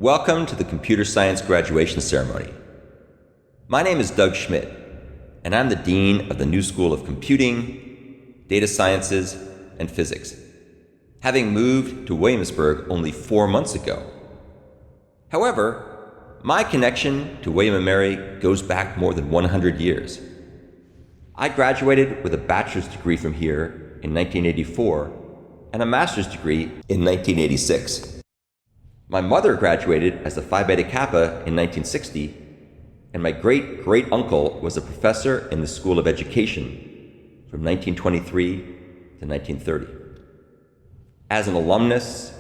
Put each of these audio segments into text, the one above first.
Welcome to the Computer Science graduation ceremony. My name is Doug Schmidt, and I'm the Dean of the New School of Computing, Data Sciences, and Physics, having moved to Williamsburg only 4 months ago. However, my connection to William & Mary goes back more than 100 years. I graduated with a bachelor's degree from here in 1984 and a master's degree in 1986. My mother graduated as a Phi Beta Kappa in 1960, and my great-great-uncle was a professor in the School of Education from 1923 to 1930. As an alumnus,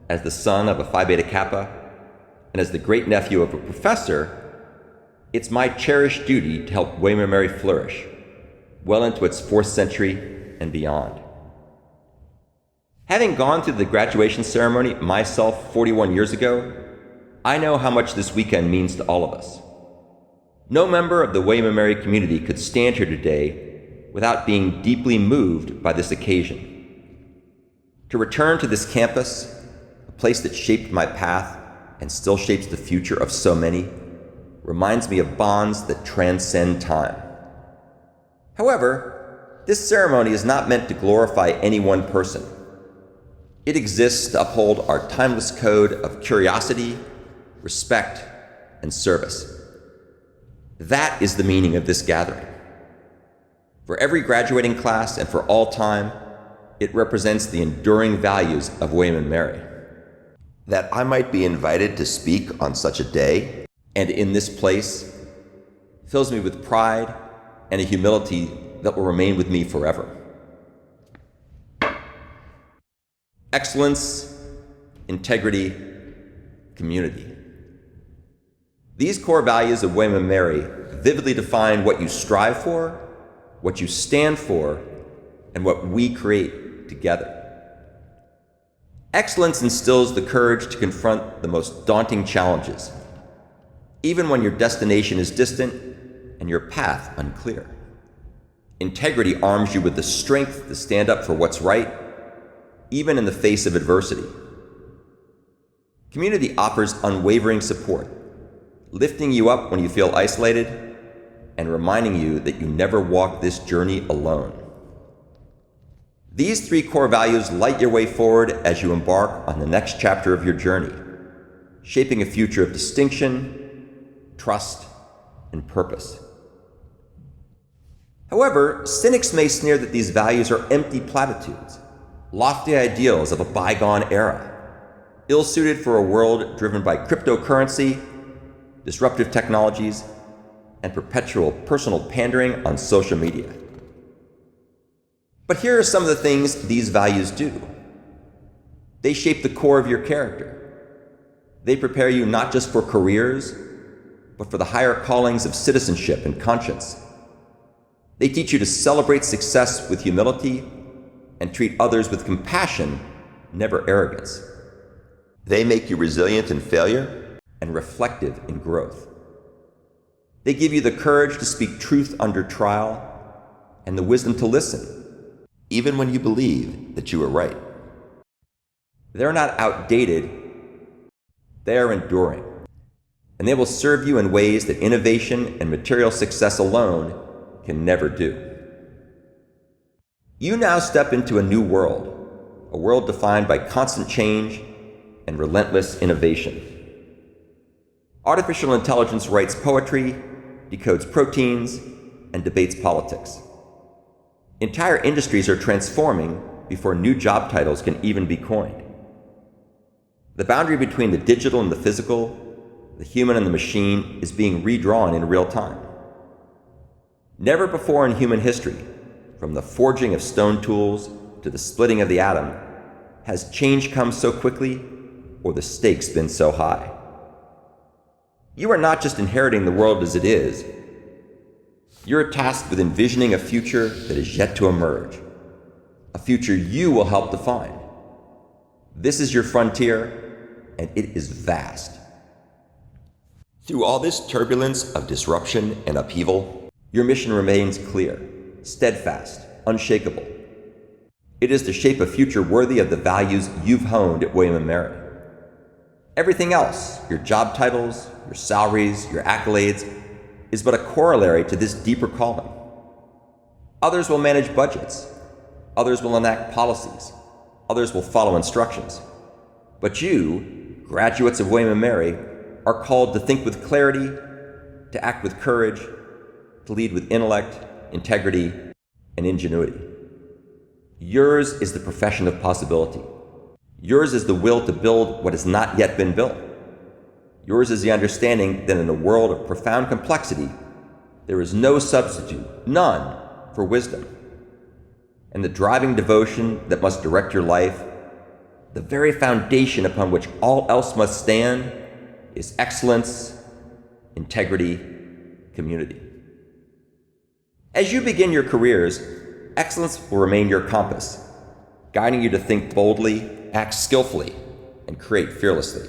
as the son of a Phi Beta Kappa, and as the great-nephew of a professor, it's my cherished duty to help William & Mary flourish well into its 4th century and beyond. Having gone through the graduation ceremony myself 41 years ago, I know how much this weekend means to all of us. No member of the William & Mary community could stand here today without being deeply moved by this occasion. To return to this campus, a place that shaped my path and still shapes the future of so many, reminds me of bonds that transcend time. However, this ceremony is not meant to glorify any one person. It exists to uphold our timeless code of curiosity, respect, and service. That is the meaning of this gathering. For every graduating class and for all time, it represents the enduring values of William & Mary. That I might be invited to speak on such a day and in this place fills me with pride and a humility that will remain with me forever. Excellence, integrity, community. These core values of William & Mary vividly define what you strive for, what you stand for, and what we create together. Excellence instills the courage to confront the most daunting challenges, even when your destination is distant and your path unclear. Integrity arms you with the strength to stand up for what's right, even in the face of adversity. Community offers unwavering support, lifting you up when you feel isolated and reminding you that you never walk this journey alone. These 3 core values light your way forward as you embark on the next chapter of your journey, shaping a future of distinction, trust, and purpose. However, cynics may sneer that these values are empty platitudes, lofty ideals of a bygone era, ill-suited for a world driven by cryptocurrency, disruptive technologies, and perpetual personal pandering on social media. But here are some of the things these values do. They shape the core of your character. They prepare you not just for careers, but for the higher callings of citizenship and conscience. They teach you to celebrate success with humility and treat others with compassion, never arrogance. They make you resilient in failure and reflective in growth. They give you the courage to speak truth under trial and the wisdom to listen, even when you believe that you are right. They're not outdated, they are enduring, and they will serve you in ways that innovation and material success alone can never do. You now step into a new world, a world defined by constant change and relentless innovation. Artificial intelligence writes poetry, decodes proteins, and debates politics. Entire industries are transforming before new job titles can even be coined. The boundary between the digital and the physical, the human and the machine, is being redrawn in real time. Never before in human history, from the forging of stone tools to the splitting of the atom, has change come so quickly or the stakes been so high. You are not just inheriting the world as it is. You're tasked with envisioning a future that is yet to emerge, a future you will help define. This is your frontier, and it is vast. Through all this turbulence of disruption and upheaval, your mission remains clear, steadfast, unshakable. It is to shape a future worthy of the values you've honed at William & Mary. Everything else, your job titles, your salaries, your accolades, is but a corollary to this deeper calling. Others will manage budgets. Others will enact policies. Others will follow instructions. But you, graduates of William & Mary, are called to think with clarity, to act with courage, to lead with intellect, integrity, and ingenuity. Yours is the profession of possibility. Yours is the will to build what has not yet been built. Yours is the understanding that in a world of profound complexity, there is no substitute, none, for wisdom. And the driving devotion that must direct your life, the very foundation upon which all else must stand, is excellence, integrity, community. As you begin your careers, excellence will remain your compass, guiding you to think boldly, act skillfully, and create fearlessly.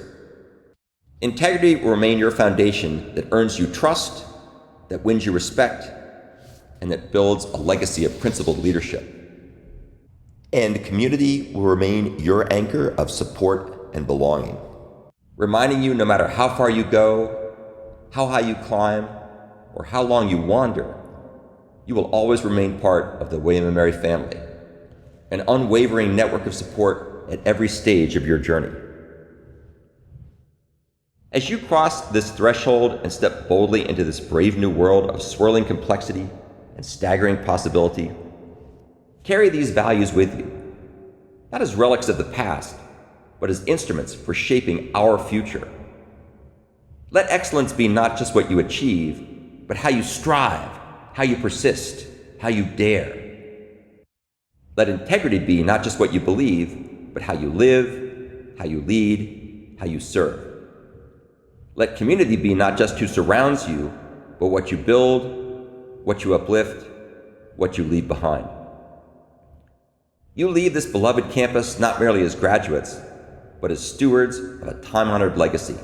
Integrity will remain your foundation that earns you trust, that wins you respect, and that builds a legacy of principled leadership. And community will remain your anchor of support and belonging, reminding you no matter how far you go, how high you climb, or how long you wander, you will always remain part of the William & Mary family, an unwavering network of support at every stage of your journey. As you cross this threshold and step boldly into this brave new world of swirling complexity and staggering possibility, carry these values with you, not as relics of the past, but as instruments for shaping our future. Let excellence be not just what you achieve, but how you strive, how you persist, how you dare. Let integrity be not just what you believe, but how you live, how you lead, how you serve. Let community be not just who surrounds you, but what you build, what you uplift, what you leave behind. You leave this beloved campus not merely as graduates, but as stewards of a time-honored legacy,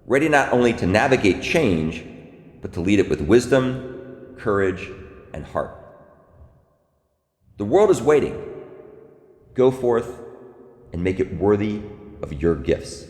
ready not only to navigate change, but to lead it with wisdom, courage, and heart. The world is waiting. Go forth and make it worthy of your gifts.